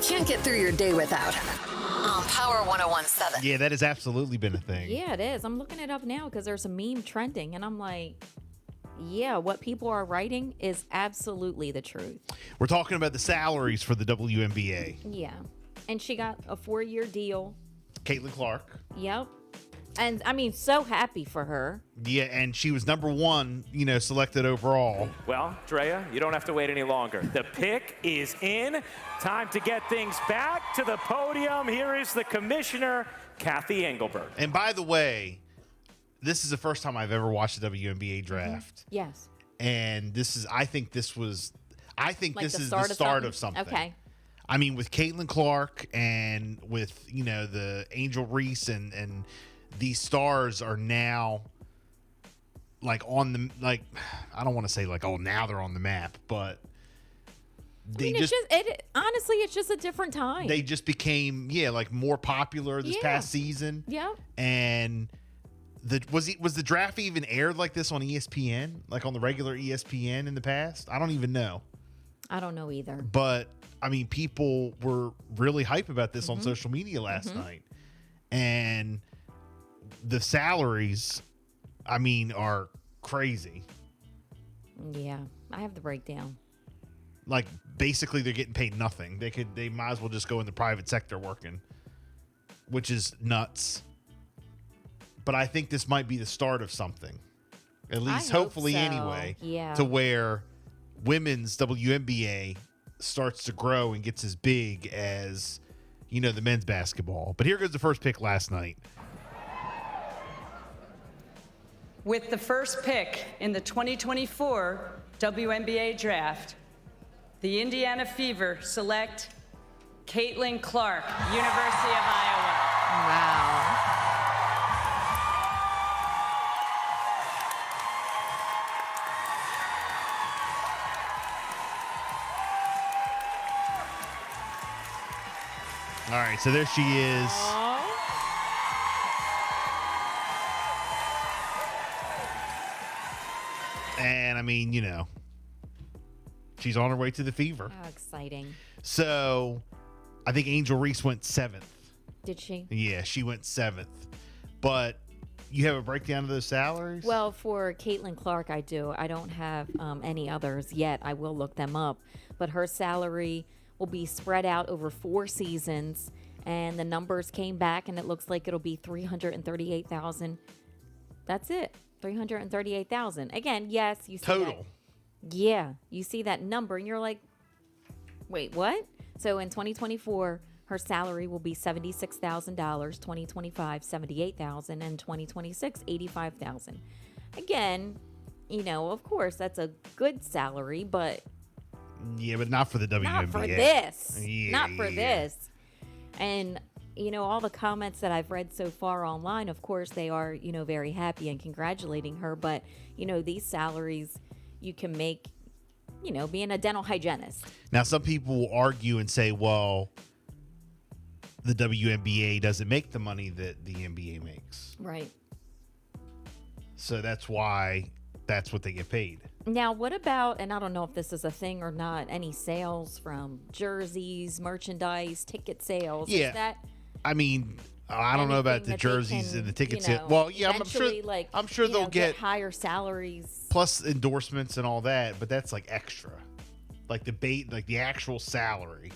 can't get through your day without. On Power 101.7. Yeah, that has absolutely been a thing. Yeah, it is. I'm looking it up now because there's a meme trending, and I'm like, yeah, what people are writing is absolutely the truth. We're talking about the salaries for the WNBA. Yeah. And she got a 4-year deal. Caitlin Clark. Yep. And I mean, so happy for her. Yeah, and she was number 1, selected overall. Well, Drea, you don't have to wait any longer. The pick is in. Time to get things back to the podium. Here is the commissioner, Kathy Engelberg. And by the way, this is the first time I've ever watched the WNBA draft. Mm-hmm. Yes. And I think this is the start of something. Okay. I mean, with Caitlin Clark and with, the Angel Reese and these stars are now I don't want to say now they're on the map, but honestly, it's just a different time. They just became, more popular this past season. Yeah. And was the draft even aired like this on ESPN, like on the regular ESPN in the past? I don't even know. I don't know either. But I mean, people were really hype about this on social media last night. And the salaries, I mean, are crazy. Yeah, I have the breakdown. Like, basically, they're getting paid nothing. They might as well just go in the private sector working, which is nuts. But I think this might be the start of something, at least hopefully anyway, to where women's WNBA starts to grow and gets as big as, the men's basketball. But here goes the first pick last night. With the first pick in the 2024 WNBA draft, the Indiana Fever select Caitlin Clark, University of Iowa. Wow. All right, so there she is. And I mean, she's on her way to the Fever. How exciting. So I think Angel Reese went 7th. Did she? Yeah, she went 7th. But you have a breakdown of those salaries? Well, for Caitlin Clark, I do. I don't have any others yet. I will look them up. But her salary will be spread out over 4 seasons. And the numbers came back, and it looks like it'll be $338,000. That's it. $338,000. Again, yes, you see total. Yeah, you see that number, and you're like, wait, what? So in 2024, her salary will be $76,000. 2025, $78,000, and 2026, $85,000. Again, of course, that's a good salary, but yeah, but not for the WNBA. not for this. Yeah, not for this. And all the comments that I've read so far online, of course, they are, very happy and congratulating her. But, these salaries you can make, being a dental hygienist. Now, some people will argue and say, well, the WNBA doesn't make the money that the NBA makes. Right. So that's why that's what they get paid. Now, what about, and I don't know if this is a thing or not, any sales from jerseys, merchandise, ticket sales? Yeah. Is that I mean, I don't know about the jerseys and the tickets. Well, yeah, I'm sure they'll get higher salaries. Plus endorsements and all that, but that's like extra. Like the actual salary.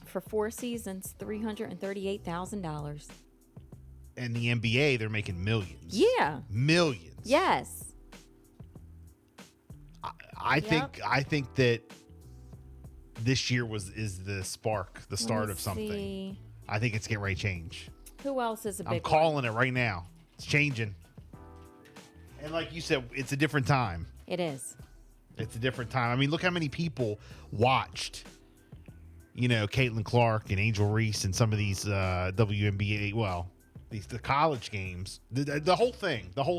For 4 seasons, $338,000. And the NBA, they're making millions. Yeah. Millions. Yes. I think that this year is the spark, the start of something. See. I think it's getting ready to change. Who else is a big I'm calling it right now. It's changing. And like you said, it's a different time. It is. It's a different time. I mean, look how many people watched, Caitlin Clark and Angel Reese and some of these WNBA, the college games, the whole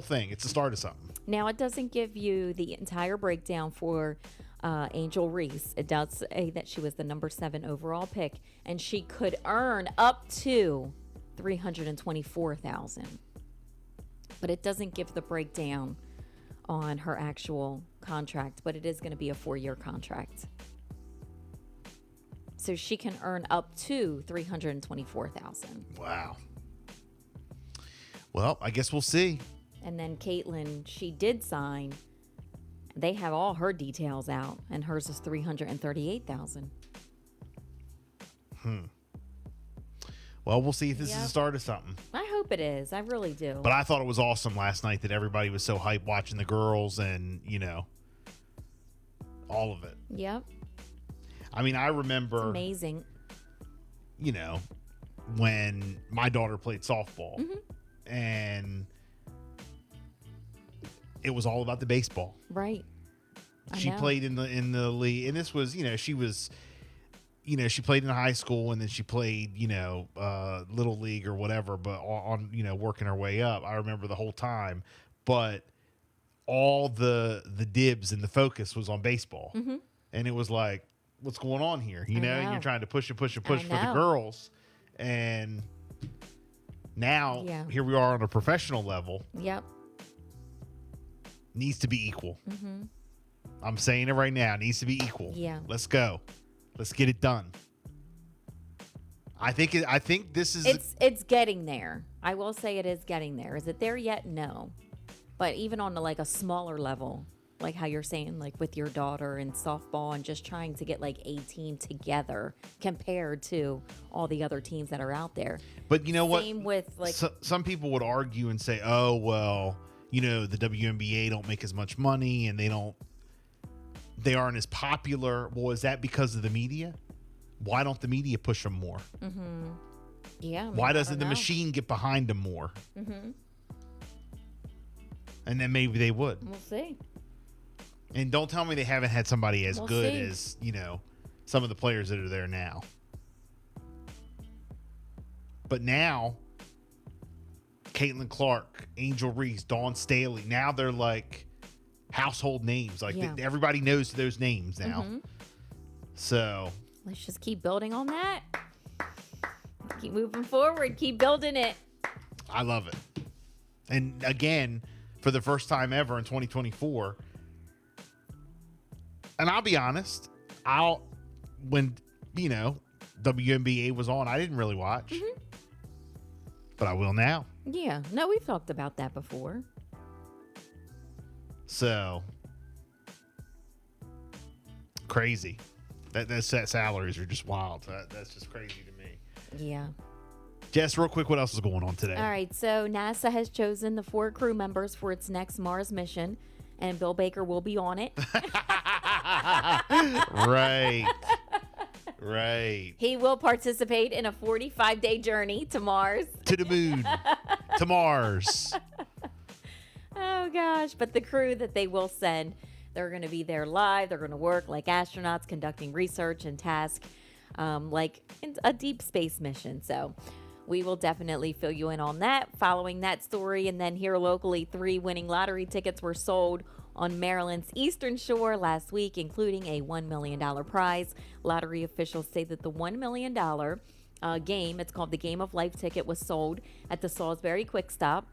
thing. It's the start of something. Now, it doesn't give you the entire breakdown for Angel Reese. It does say that she was the number 7 overall pick, and she could earn up to $324,000. But it doesn't give the breakdown on her actual contract, but it is going to be a 4-year contract. So she can earn up to $324,000. Wow. Well, I guess we'll see. And then Caitlin, she did sign. They have all her details out, and hers is $338,000. Well, we'll see if this is Yep. the start of something. I hope it is. I really do. But I thought it was awesome last night that everybody was so hyped watching the girls and, all of it. Yep. I mean, I remember, Amazing. When my daughter played softball and it was all about the baseball. Right. I She know. played in the league, and this was, she was, she played in high school, and then she played, little league or whatever, but on working her way up. I remember the whole time, but all the dibs and the focus was on baseball, and it was like, what's going on here? And know. you're trying to push and push and push I for the know. girls, and now Yeah. here we are on a professional level. Yep. Needs to be equal. I'm saying it right now. Needs to be equal. Yeah. Let's go. Let's get it done. I think this is. It's getting there. I will say it is getting there. Is it there yet? No. But even on a smaller level, like how you're saying, like with your daughter in softball and just trying to get like a team together compared to all the other teams that are out there. But you know what? Same with like Some people would argue and say, oh, well, the WNBA don't make as much money and they aren't as popular. Well, is that because of the media? Why don't the media push them more? yeah. I mean, Why I doesn't don't the know. machine get behind them more? And then maybe they would. We'll see. And don't tell me they haven't had somebody as We'll good see. as, some of the players that are there now. But now, Caitlin Clark, Angel Reese, Dawn Staley, now they're like household names. Like Yeah. everybody knows those names now. So Let's just keep building on that. Keep moving forward. Keep building it. I love it. And again, for the first time ever in 2024, and I'll be honest, when WNBA was on, I didn't really watch, but I will now. Yeah. No, we've talked about that before. So crazy. That salaries are just wild. That's just crazy to me. Yeah. Jess, real quick, what else is going on today? All right, so NASA has chosen the 4 crew members for its next Mars mission, and Bill Baker will be on it. Right. Right. He will participate in a 45-day journey to Mars. To the moon. To Mars. Oh, gosh. But the crew that they will send, they're going to be there live. They're going to work like astronauts, conducting research and tasks like in a deep space mission. So we will definitely fill you in on that following that story. And then here locally, 3 winning lottery tickets were sold on Maryland's Eastern Shore last week, including a $1 million prize. Lottery officials say that the $1 million game, it's called the Game of Life ticket, was sold at the Salisbury Quick Stop,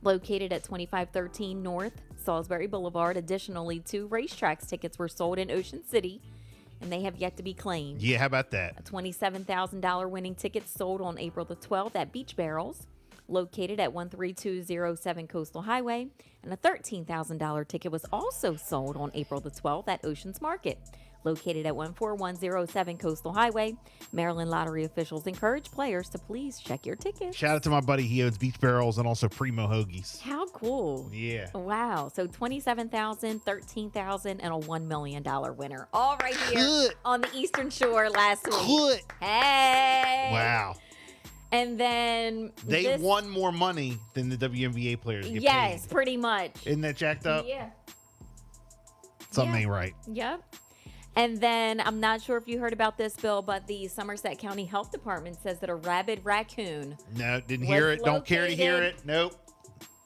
located at 2513 North Salisbury Boulevard. Additionally, 2 racetracks tickets were sold in Ocean City, and they have yet to be claimed. Yeah, how about that? A $27,000 winning ticket sold on April the 12th at Beach Barrels, located at 13207 Coastal Highway, and a $13,000 ticket was also sold on April the 12th at Oceans Market, located at 14107 Coastal Highway. Maryland lottery officials encourage players to please check your tickets. Shout out to my buddy. He owns Beach Barrels and also Primo Hoagies. How cool. Yeah. Wow. So $27,000, $13,000, and a $1 million winner. All right here Good. on the Eastern Shore last week. Good. Hey. Wow. And then They won more money than the WNBA players get Yes, paid. pretty much. Isn't that jacked up? Yeah. Something Yeah. ain't right. Yep. And then I'm not sure if you heard about this, Bill, but the Somerset County Health Department says that a rabid raccoon, No, didn't hear it. Don't care to hear located- it. Nope.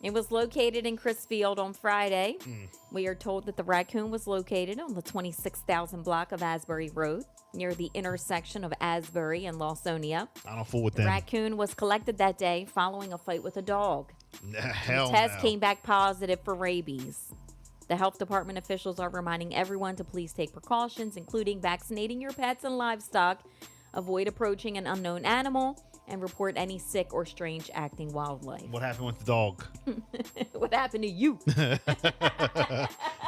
it was located in Chrisfield on Friday. Mm. We are told that the raccoon was located on the 26,000 block of Asbury Road near the intersection of Asbury and Lawsonia. I don't fool with The them. raccoon was collected that day following a fight with a dog. Hell Test no. came back positive for rabies. The health department officials are reminding everyone to please take precautions, including vaccinating your pets and livestock, avoid approaching an unknown animal, and report any sick or strange acting wildlife. What happened with the dog? What happened to you?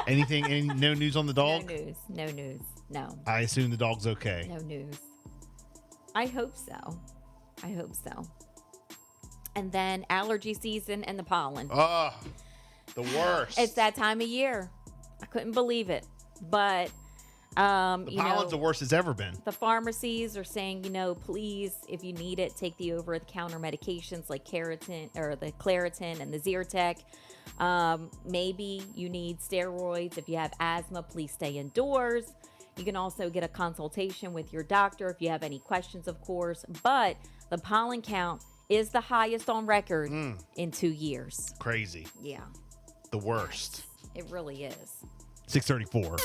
Anything? No news on the dog? No news. No. I assume the dog's okay. No news. I hope so. And then allergy season and the pollen. Oh, the worst. It's that time of year. I couldn't believe it. But, the pollen's the worst it's ever been. the pharmacies are saying, please, if you need it, take the over-the-counter medications like Claritin and the Zyrtec. Maybe you need steroids. If you have asthma, please stay indoors. You can also get a consultation with your doctor if you have any questions, of course. But the pollen count is the highest on record in 2 years. Crazy. Yeah, The worst. it really is. 634.